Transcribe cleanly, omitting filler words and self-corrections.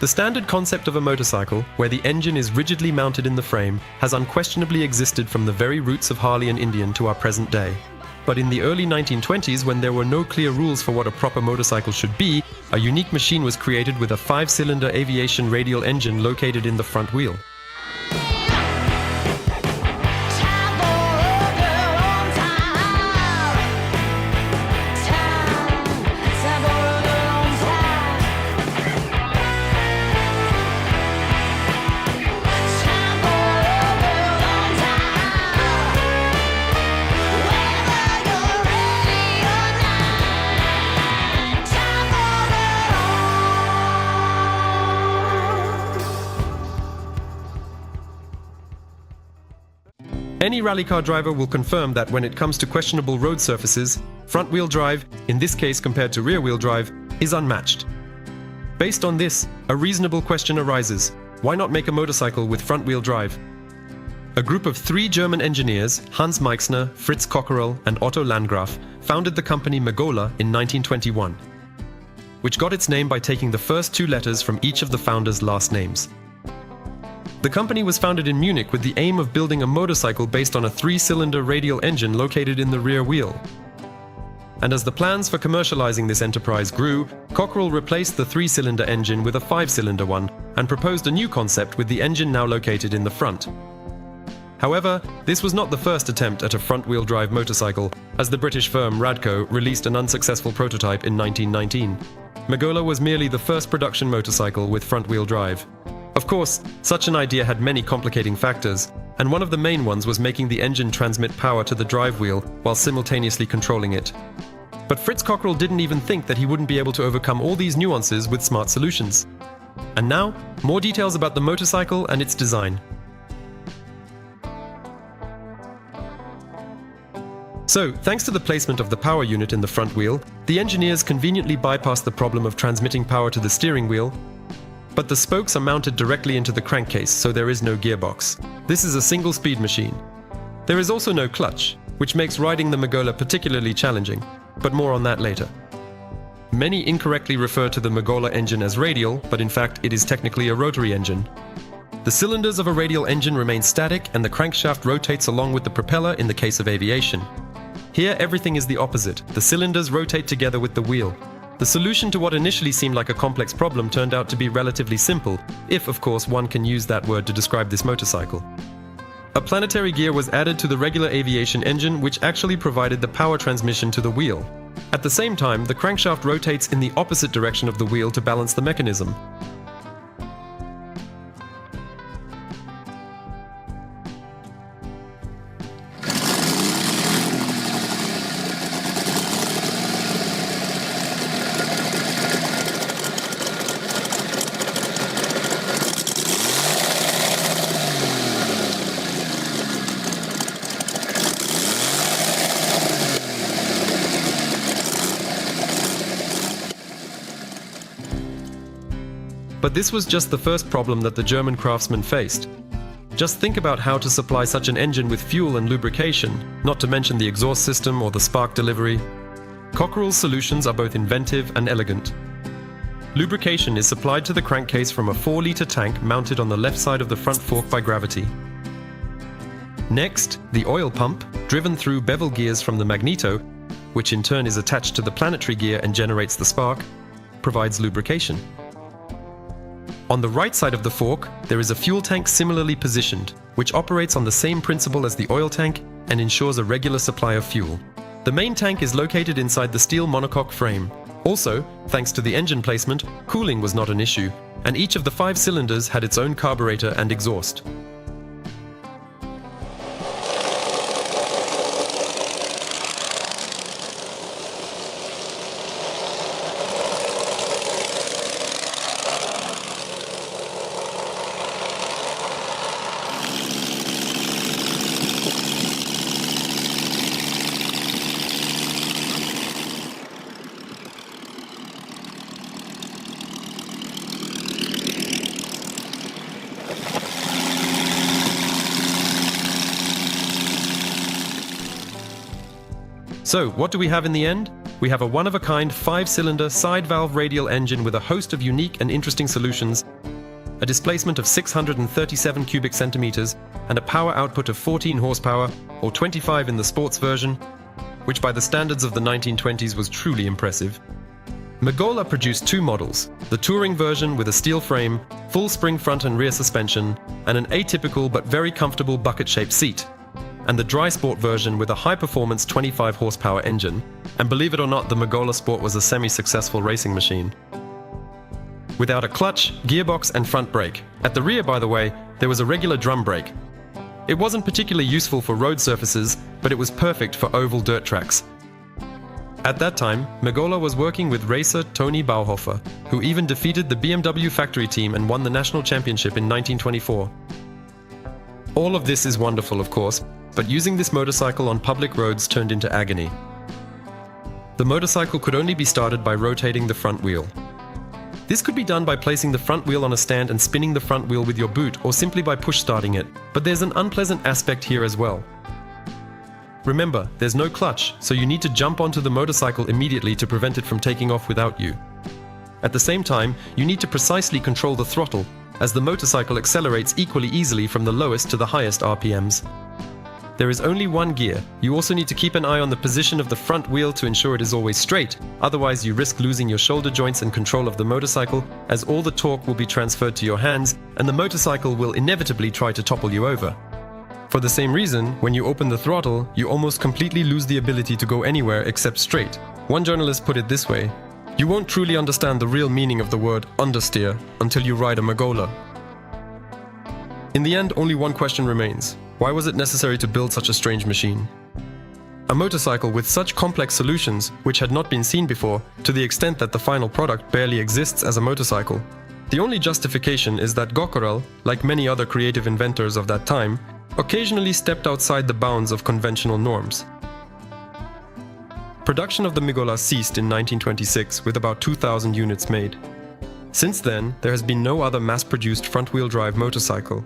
The standard concept of a motorcycle, where the engine is rigidly mounted in the frame, has unquestionably existed from the very roots of Harley and Indian to our present day. But in the early 1920s, when there were no clear rules for what a proper motorcycle should be, a unique machine was created with a 5-cylinder aviation radial engine located in the front wheel. Any rally car driver will confirm that when it comes to questionable road surfaces, front-wheel drive, in this case compared to rear-wheel drive, is unmatched. Based on this, a reasonable question arises: why not make a motorcycle with front-wheel drive? A group of 3 German engineers, Hans Meixner, Fritz Cockerill and Otto Landgraf, founded the company Magola in 1921, which got its name by taking the first 2 letters from each of the founders' last names. The company was founded in Munich with the aim of building a motorcycle based on a 3-cylinder radial engine located in the rear wheel. And as the plans for commercializing this enterprise grew, Cockerill replaced the 3-cylinder engine with a 5-cylinder one and proposed a new concept with the engine now located in the front. However, this was not the first attempt at a front-wheel drive motorcycle, as the British firm Radco released an unsuccessful prototype in 1919. Magola was merely the first production motorcycle with front-wheel drive. Of course, such an idea had many complicating factors, and one of the main ones was making the engine transmit power to the drive wheel while simultaneously controlling it. But Fritz Cockerill didn't even think that he wouldn't be able to overcome all these nuances with smart solutions. And now, more details about the motorcycle and its design. So, thanks to the placement of the power unit in the front wheel, the engineers conveniently bypassed the problem of transmitting power to the steering wheel. But the spokes are mounted directly into the crankcase, so there is no gearbox. This is a single-speed machine. There is also no clutch, which makes riding the Magola particularly challenging, but more on that later. Many incorrectly refer to the Magola engine as radial, but in fact it is technically a rotary engine. The cylinders of a radial engine remain static and the crankshaft rotates along with the propeller in the case of aviation. Here everything is the opposite. The cylinders rotate together with the wheel. The solution to what initially seemed like a complex problem turned out to be relatively simple, if of course one can use that word to describe this motorcycle. A planetary gear was added to the regular aviation engine, which actually provided the power transmission to the wheel. At the same time, the crankshaft rotates in the opposite direction of the wheel to balance the mechanism. But this was just the first problem that the German craftsmen faced. Just think about how to supply such an engine with fuel and lubrication, not to mention the exhaust system or the spark delivery. Cockerill's solutions are both inventive and elegant. Lubrication is supplied to the crankcase from a 4-liter tank mounted on the left side of the front fork by gravity. Next, the oil pump, driven through bevel gears from the magneto, which in turn is attached to the planetary gear and generates the spark, provides lubrication. On the right side of the fork, there is a fuel tank similarly positioned, which operates on the same principle as the oil tank and ensures a regular supply of fuel. The main tank is located inside the steel monocoque frame. Also, thanks to the engine placement, cooling was not an issue, and each of the 5 cylinders had its own carburetor and exhaust. So, what do we have in the end? we have a one-of-a-kind 5-cylinder side valve radial engine with a host of unique and interesting solutions, a displacement of 637 cubic centimeters, and a power output of 14 horsepower, or 25 in the sports version, which by the standards of the 1920s was truly impressive. Magola produced 2 models, the touring version with a steel frame, full spring front and rear suspension, and an atypical but very comfortable bucket-shaped seat, and the dry sport version with a high-performance 25 horsepower engine. And believe it or not, the Magola Sport was a semi-successful racing machine. Without a clutch, gearbox and front brake. At the rear, by the way, there was a regular drum brake. It wasn't particularly useful for road surfaces, but it was perfect for oval dirt tracks. At that time, Magola was working with racer Tony Bauhofer, who even defeated the BMW factory team and won the national championship in 1924. All of this is wonderful, of course, but using this motorcycle on public roads turned into agony. The motorcycle could only be started by rotating the front wheel. This could be done by placing the front wheel on a stand and spinning the front wheel with your boot, or simply by push-starting it, but there's an unpleasant aspect here as well. Remember, there's no clutch, so you need to jump onto the motorcycle immediately to prevent it from taking off without you. At the same time, you need to precisely control the throttle, as the motorcycle accelerates equally easily from the lowest to the highest RPMs. There is only one gear. You also need to keep an eye on the position of the front wheel to ensure it is always straight, otherwise you risk losing your shoulder joints and control of the motorcycle, as all the torque will be transferred to your hands, and the motorcycle will inevitably try to topple you over. For the same reason, when you open the throttle, you almost completely lose the ability to go anywhere except straight. One journalist put it this way: "You won't truly understand the real meaning of the word understeer until you ride a Magola." In the end, only one question remains. Why was it necessary to build such a strange machine? A motorcycle with such complex solutions, which had not been seen before, to the extent that the final product barely exists as a motorcycle. The only justification is that Gokkorel, like many other creative inventors of that time, occasionally stepped outside the bounds of conventional norms. Production of the Magola ceased in 1926 with about 2,000 units made. Since then, there has been no other mass-produced front-wheel drive motorcycle,